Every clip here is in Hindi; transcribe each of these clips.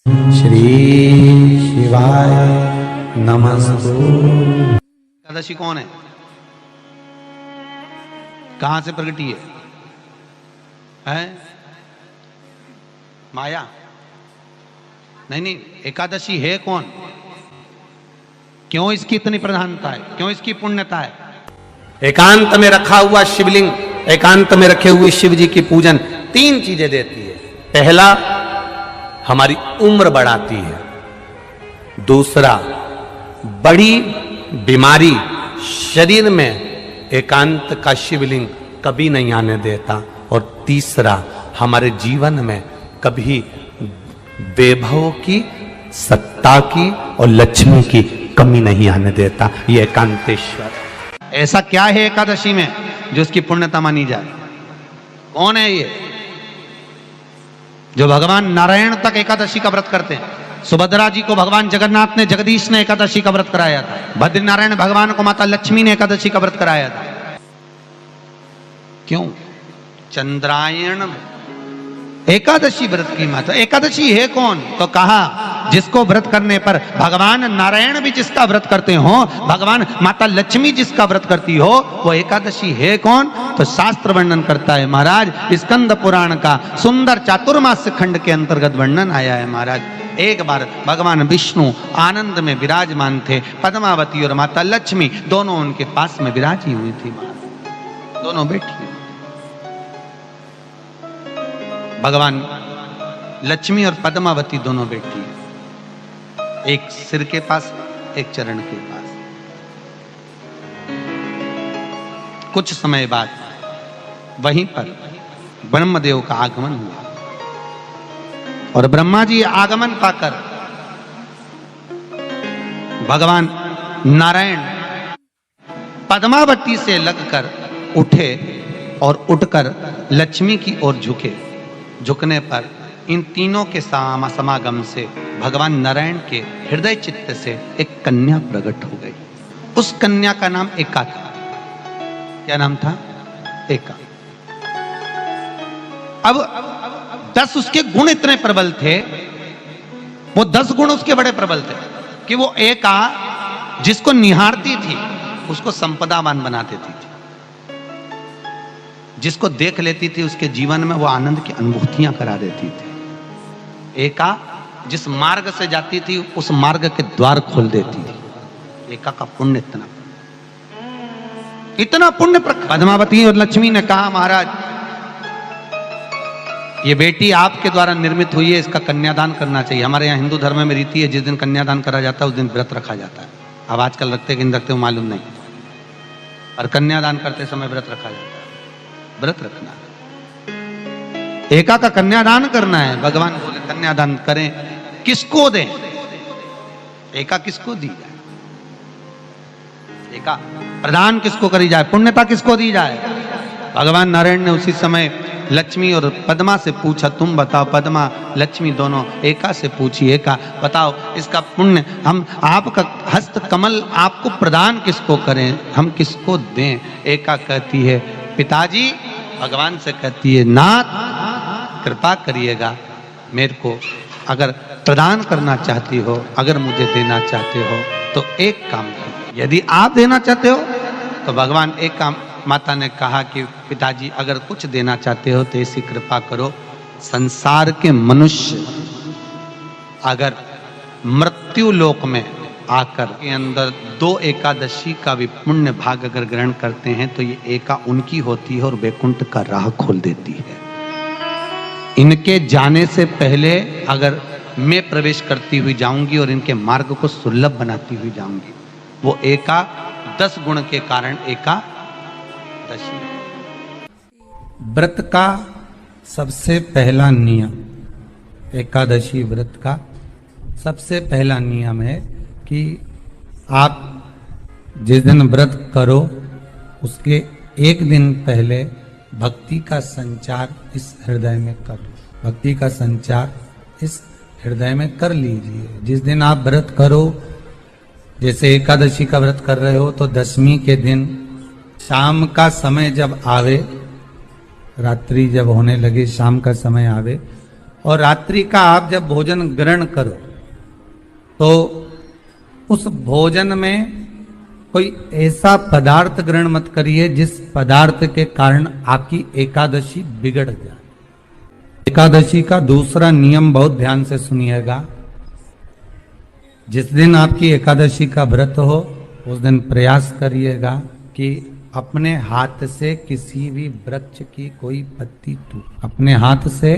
श्री शिवाय नमस्तु। एकादशी कौन है, कहां से प्रगटी है? माया? नहीं, एकादशी है कौन? क्यों इसकी इतनी प्रधानता है, क्यों इसकी पुण्यता है? एकांत में रखा हुआ शिवलिंग, एकांत में रखे हुए शिव जी की पूजन तीन चीजें देती है। पहला, हमारी उम्र बढ़ाती है। दूसरा, बड़ी बीमारी शरीर में एकांत का शिवलिंग कभी नहीं आने देता। और तीसरा, हमारे जीवन में कभी वैभव की, सत्ता की और लक्ष्मी की कमी नहीं आने देता। ये एकांतेश्वर। ऐसा क्या है एकादशी में जो इसकी पुण्यता मानी जाए? कौन है ये जो भगवान नारायण तक एकादशी का व्रत करते हैं? सुभद्रा जी को भगवान जगन्नाथ ने, जगदीश ने एकादशी का व्रत कराया था। बद्रीनारायण भगवान को माता लक्ष्मी ने एकादशी का व्रत कराया था। क्यों? चंद्रायण एकादशी व्रत की माता। एकादशी है कौन? तो कहा जिसको व्रत करने पर भगवान नारायण भी जिसका व्रत करते हो, भगवान माता लक्ष्मी जिसका व्रत करती हो, वो एकादशी है कौन? तो शास्त्र वर्णन करता है महाराज। स्कंद पुराण का सुंदर चातुर्मास्य खंड के अंतर्गत वर्णन आया है महाराज। एक बार भगवान विष्णु आनंद में विराजमान थे। पद्मावती और माता लक्ष्मी दोनों उनके पास में विराजी हुई थी महाराज, दोनों बैठी। भगवान लक्ष्मी और पद्मावती दोनों बैठी, एक सिर के पास, एक चरण के पास। कुछ समय बाद वहीं पर ब्रह्मदेव का आगमन हुआ और ब्रह्मा जी आगमन पाकर भगवान नारायण पद्मावती से लगकर उठे और उठकर लक्ष्मी की ओर झुके। झुकने पर इन तीनों के समागम से भगवान नारायण के हृदय चित्त से एक कन्या प्रकट हो गई। उस कन्या का नाम एका था। क्या नाम था? एका। अब 10 उसके गुण इतने प्रबल थे, वो 10 गुण उसके बड़े प्रबल थे कि वो एका जिसको निहारती थी उसको संपदावान बना देती थी। जिसको देख लेती थी उसके जीवन में वो आनंद की अनुभूतियां करा देती थी। एका जिस मार्ग से जाती थी उस मार्ग के द्वार खोल देती थी। एका का पुण्य इतना पुण्य। पद्मावती और लक्ष्मी ने कहा महाराज ये बेटी आपके द्वारा निर्मित हुई है, इसका कन्यादान करना चाहिए। हमारे यहाँ हिंदू धर्म में रीति है, जिस दिन कन्यादान करा जाता है उस दिन व्रत रखा जाता है। अब आजकल रखते कि नहीं रखते मालूम नहीं, और कन्यादान करते समय व्रत रखा जाता है। व्रत रखना, एका का कन्यादान करना है। भगवान बोले कन्यादान करें, किसको दें? एका किसको दी जाए? एका प्रदान किसको करी जाए? पुण्यता किसको दी जाए? भगवान नारायण ने उसी समय लक्ष्मी और पद्मा से पूछा, तुम बताओ। पद्मा लक्ष्मी दोनों एका से पूछी, एका बताओ इसका पुण्य, हम आपका हस्त कमल आपको प्रदान किसको करें, हम किसको दें? एका कहती है पिताजी, भगवान से कहती है नाथ कृपा करिएगा मेरे को, अगर प्रदान करना चाहती हो, अगर मुझे देना चाहते हो तो एक काम करो। यदि आप देना चाहते हो तो भगवान एक काम, माता ने कहा कि पिताजी अगर कुछ देना चाहते हो तो ऐसी कृपा करो, संसार के मनुष्य अगर मृत्यु लोक में आकर के अंदर 2 एकादशी का भी पुण्य भाग अगर ग्रहण करते हैं तो ये एका उनकी होती है और वैकुंठ का राह खोल देती है। इनके जाने से पहले अगर मैं प्रवेश करती हुई जाऊंगी और इनके मार्ग को सुलभ बनाती हुई जाऊंगी, वो एका 10 गुण के कारण एकादशी। व्रत का सबसे पहला नियम, एकादशी व्रत का सबसे पहला नियम है कि आप जिस दिन व्रत करो उसके एक दिन पहले भक्ति का संचार इस हृदय में करो। भक्ति का संचार इस हृदय में कर लीजिए। जिस दिन आप व्रत करो, जैसे एकादशी का व्रत कर रहे हो तो दशमी के दिन शाम का समय जब आवे, रात्रि जब होने लगे, शाम का समय आवे, और रात्रि का आप जब भोजन ग्रहण करो तो उस भोजन में कोई ऐसा पदार्थ ग्रहण मत करिए जिस पदार्थ के कारण आपकी एकादशी बिगड़ जाए। एकादशी का दूसरा नियम बहुत ध्यान से सुनिएगा। जिस दिन आपकी एकादशी का व्रत हो उस दिन प्रयास करिएगा कि अपने हाथ से किसी भी वृक्ष की कोई पत्ती टूट, अपने हाथ से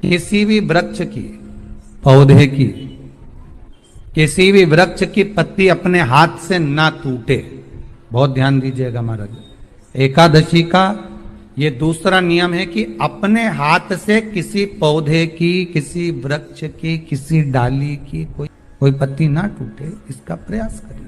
किसी भी वृक्ष की, पौधे की, किसी भी वृक्ष की पत्ती अपने हाथ से ना टूटे। बहुत ध्यान दीजिएगा महाराज। एकादशी का ये दूसरा नियम है कि अपने हाथ से किसी पौधे की, किसी वृक्ष की, किसी डाली की कोई पत्ती ना टूटे, इसका प्रयास करिए।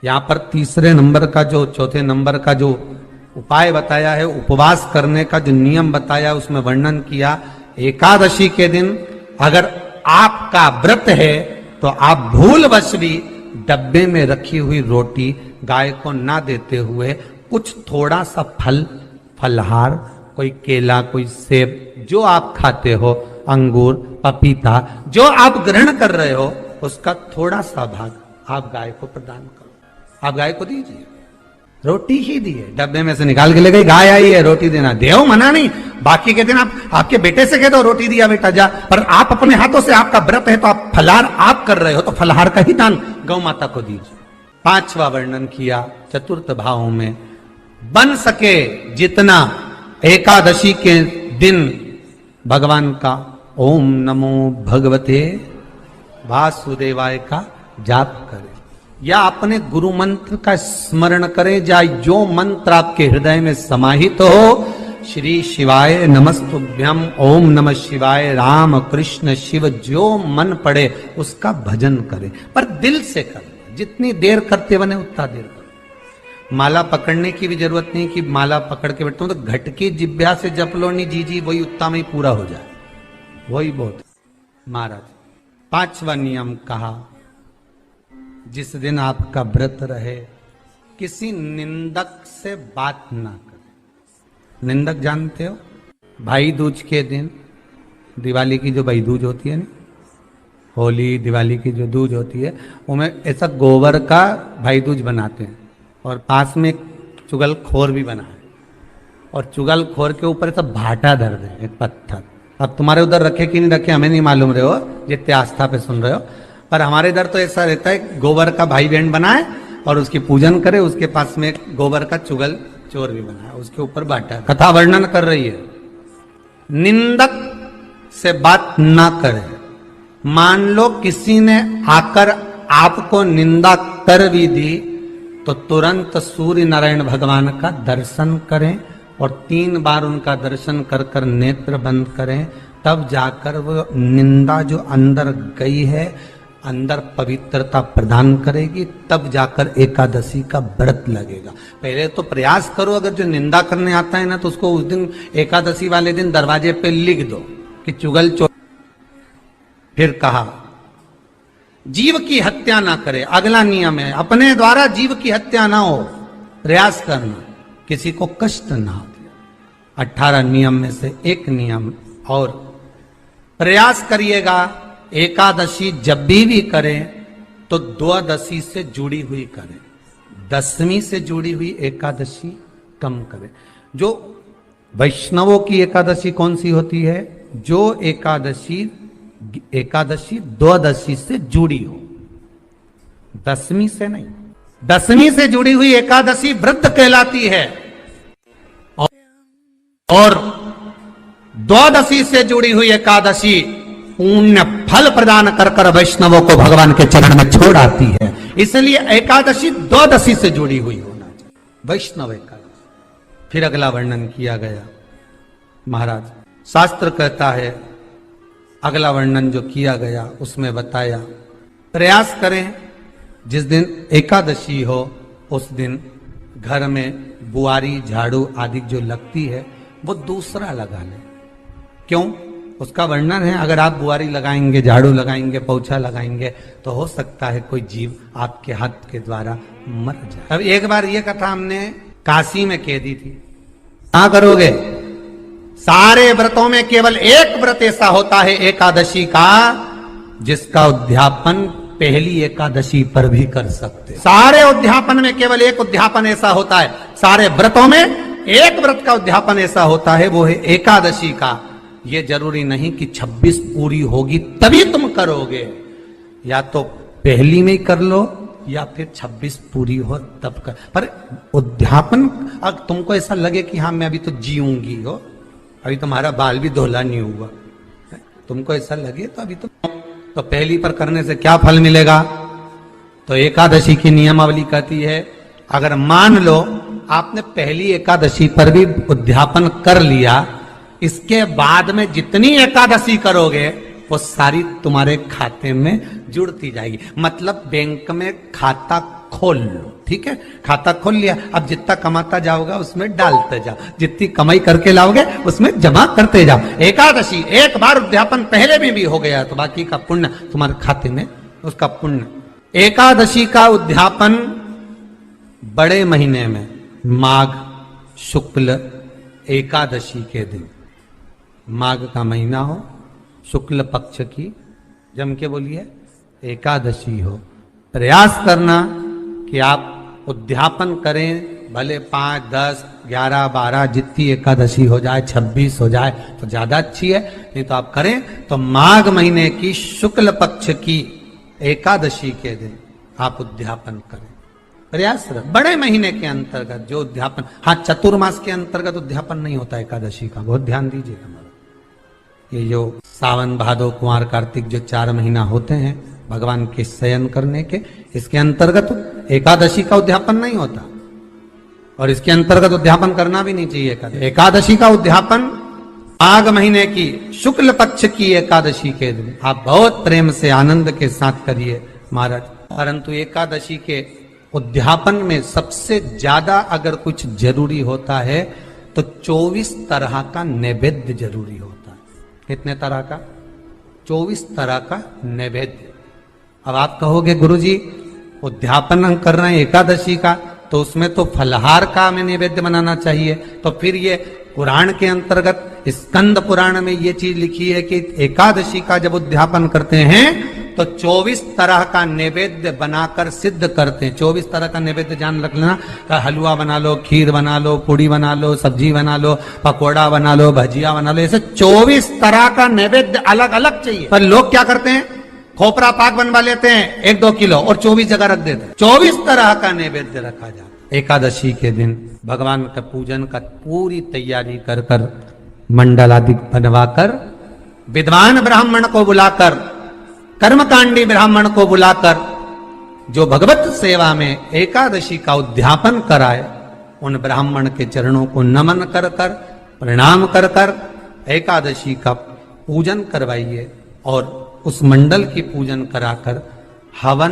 यहाँ पर तीसरे नंबर का जो, चौथे नंबर का जो उपाय बताया है, उपवास करने का जो नियम बताया, उसमें वर्णन किया एकादशी के दिन अगर आपका व्रत है तो आप भूलवश भी डब्बे में रखी हुई रोटी गाय को ना देते हुए कुछ थोड़ा सा फलहार, कोई केला, कोई सेब, जो आप खाते हो, अंगूर, पपीता, जो आप ग्रहण कर रहे हो, उसका थोड़ा सा भाग आप गाय को प्रदान करो। आप गाय को दीजिए। रोटी ही दिए, डब्बे में से निकाल के ले गई, गाय आई है रोटी देना, देव मना नहीं। बाकी के दिन आप आपके बेटे से कह दो रोटी दिया बेटा जा, पर आप अपने हाथों से, आपका व्रत है तो आप फलाहार आप कर रहे हो तो फलाहार का ही दान गौ माता को दीजिए। पांचवा वर्णन किया चतुर्थ भाव में, बन सके जितना एकादशी के दिन भगवान का ओम नमो भगवते वासुदेवाय का जाप करें या अपने गुरु मंत्र का स्मरण करें, या जो मंत्र आपके हृदय में समाहित हो, श्री शिवाय नमस्तुभ्यम, ओम नमः शिवाय, राम कृष्ण शिव, जो मन पड़े उसका भजन करें, पर दिल से करें। जितनी देर करते बने उतना देर करें। माला पकड़ने की भी जरूरत नहीं कि माला पकड़ के बैठता हूं तो घटकी जिब्या से जप लो नहीं, जी वही उतना में ही पूरा हो जाए, वही बहुत। महाराज पांचवा नियम कहा, जिस दिन आपका व्रत रहे किसी निंदक से बात ना करें। निंदक जानते हो, भाई दूज के दिन, दिवाली की जो भाई दूज होती है ना, होली दिवाली की जो दूज होती है, उनमें ऐसा गोबर का भाई दूज बनाते हैं और पास में एक चुगलखोर भी बना है, और चुगलखोर के ऊपर ऐसा भाटा धर दे, एक पत्थर। अब तुम्हारे उधर रखे कि नहीं रखे हमें नहीं मालूम रहे हो, जितने आस्था पे सुन रहे हो, पर हमारे इधर तो ऐसा रहता है, गोबर का भाई बहन बनाए और उसकी पूजन करे, उसके पास में एक गोबर का चुगल चोर भी बनाए, उसके ऊपर बांटा। कथा वर्णन कर रही है, निंदक से बात ना करे। मान लो किसी ने आकर आपको निंदा कर भी दी तो तुरंत सूर्य नारायण भगवान का दर्शन करें और 3 बार उनका दर्शन कर कर नेत्र बंद करें, तब जाकर वो निंदा जो अंदर गई है, अंदर पवित्रता प्रदान करेगी, तब जाकर एकादशी का व्रत लगेगा। पहले तो प्रयास करो, अगर जो निंदा करने आता है ना तो उसको उस दिन एकादशी वाले दिन दरवाजे पे लिख दो कि चुगल चोर। फिर कहा जीव की हत्या ना करे, अगला नियम है, अपने द्वारा जीव की हत्या ना हो, प्रयास करना, किसी को कष्ट ना हो। 18 नियम में से एक नियम और, प्रयास करिएगा एकादशी जब भी करें तो द्वादशी से जुड़ी हुई करें, दशमी से जुड़ी हुई एकादशी कम करें। जो वैष्णवों की एकादशी कौन सी होती है? जो एकादशी द्वादशी से जुड़ी हो, दशमी से नहीं। दशमी से जुड़ी हुई एकादशी व्रत कहलाती है और द्वादशी से जुड़ी हुई एकादशी पुण्य फल प्रदान कर कर वैष्णवों को भगवान के चरण में छोड़ आती है। इसलिए एकादशी द्वादशी से जुड़ी हुई होना चाहिए, वैष्णव एकादशी। फिर अगला वर्णन किया गया महाराज, शास्त्र कहता है, अगला वर्णन जो किया गया उसमें बताया, प्रयास करें जिस दिन एकादशी हो उस दिन घर में बुआरी झाड़ू आदि जो लगती है वो दूसरा लगा ले। क्यों? उसका वर्णन है, अगर आप बुआरी लगाएंगे, झाड़ू लगाएंगे, पोछा लगाएंगे तो हो सकता है कोई जीव आपके हाथ के द्वारा मर जाए। अब एक बार ये कथा हमने काशी में कह दी थी, कहां करोगे? सारे व्रतों में केवल एक व्रत ऐसा होता है एकादशी का, जिसका उद्यापन पहली एकादशी पर भी कर सकते। सारे उद्यापन में केवल एक उद्यापन ऐसा होता है, सारे व्रतों में एक व्रत का उद्यापन ऐसा होता है, वो है एकादशी का। ये जरूरी नहीं कि 26 पूरी होगी तभी तुम करोगे, या तो पहली में ही कर लो या फिर 26 पूरी हो तब कर। पर उद्यापन, अब तुमको ऐसा लगे कि हाँ मैं अभी तो जीऊंगी हो, अभी तुम्हारा बाल भी धोला नहीं हुआ, तुमको ऐसा लगे तो अभी तो पहली पर करने से क्या फल मिलेगा? तो एकादशी की नियमावली कहती है, अगर मान लो आपने पहली एकादशी पर भी उद्यापन कर लिया, इसके बाद में जितनी एकादशी करोगे वो सारी तुम्हारे खाते में जुड़ती जाएगी। मतलब बैंक में खाता खोल लो, ठीक है, खाता खोल लिया, अब जितना कमाता जाओगा उसमें डालते जाओ, जितनी कमाई करके लाओगे उसमें जमा करते जाओ। एकादशी एक बार उद्यापन पहले भी हो गया तो बाकी का पुण्य तुम्हारे खाते में, उसका पुण्य। एकादशी का उद्यापन बड़े महीने में माघ शुक्ल एकादशी के दिन, माघ का महीना हो, शुक्ल पक्ष की, जम के बोलिए, एकादशी हो, प्रयास करना कि आप उद्यापन करें, भले 5, 10, 11, 12 जितनी एकादशी हो जाए, 26 हो जाए तो ज्यादा अच्छी है, नहीं तो आप करें तो माघ महीने की शुक्ल पक्ष की एकादशी के दिन आप उद्यापन करें। प्रयास करें बड़े महीने के अंतर्गत जो उद्यापन, हाँ चतुर्मास के अंतर्गत उद्यापन नहीं होता एकादशी का, बहुत ध्यान दीजिएगा। ये जो सावन भादो कुंवर कार्तिक जो 4 महीना होते हैं भगवान के शयन करने के, इसके अंतर्गत एकादशी का उद्यापन नहीं होता, और इसके अंतर्गत उद्यापन करना भी नहीं चाहिए। एकादशी का उद्यापन माघ महीने की शुक्ल पक्ष की एकादशी के दिन आप बहुत प्रेम से आनंद के साथ करिए महाराज। परंतु एकादशी के उद्यापन में सबसे ज्यादा अगर कुछ जरूरी होता है तो 24 तरह का नैवेद्य जरूरी होता है। कितने तरह का? 24 तरह का नैवेद्य। अब आप कहोगे गुरुजी उद्यापन हम कर रहे हैं एकादशी का, तो उसमें तो फलहार का हमें नैवेद्य बनाना चाहिए। तो फिर ये पुराण के अंतर्गत स्कंद पुराण में ये चीज लिखी है कि एकादशी का जब उद्यापन करते हैं तो 24 तरह का नैवेद्य बनाकर सिद्ध करते हैं। 24 तरह का नैवेद्य जान रख लेना, हलवा बना लो, खीर बना लो, पूड़ी बना लो, सब्जी बना लो, पकोड़ा बना लो, भजिया बना लो, ऐसे 24 तरह का नैवेद्य अलग अलग चाहिए। पर लोग क्या करते हैं, खोपरा पाक बनवा लेते हैं 1-2 किलो और 24 जगह रख देते हैं। 24 तरह का नैवेद्य रखा जाता है। एकादशी के दिन भगवान का पूजन का पूरी तैयारी कर कर, मंडल आदि बनवाकर, विद्वान ब्राह्मण को बुलाकर, कर्मकांडी ब्राह्मण को बुलाकर, जो भगवत सेवा में एकादशी का उद्यापन कराए, उन ब्राह्मण के चरणों को नमन कर कर, प्रणाम कर कर एकादशी का पूजन करवाइए। और उस मंडल की पूजन कराकर हवन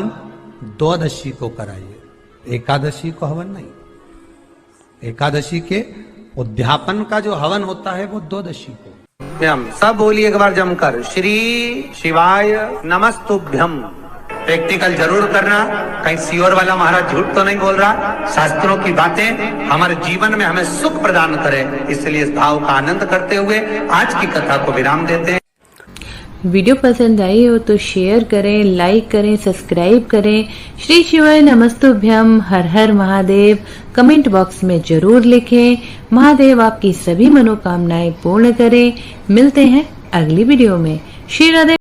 द्वादशी को कराइए, एकादशी को हवन नहीं। एकादशी के उद्यापन का जो हवन होता है वो द्वादशी को। हम सब बोलिए एक बार जमकर, श्री शिवाय नमस्तुभ्यम। प्रैक्टिकल जरूर करना, कहीं सियोर वाला महाराज झूठ तो नहीं बोल रहा। शास्त्रों की बातें हमारे जीवन में हमें सुख प्रदान करे, इसलिए इस भाव का आनंद करते हुए आज की कथा को विराम देते हैं। वीडियो पसंद आई हो तो शेयर करें, लाइक करें, सब्सक्राइब करें। श्री शिवाय नमस्तुभ्यम, हर हर महादेव कमेंट बॉक्स में जरूर लिखें। महादेव आपकी सभी मनोकामनाएं पूर्ण करें। मिलते हैं अगली वीडियो में। श्री राधे।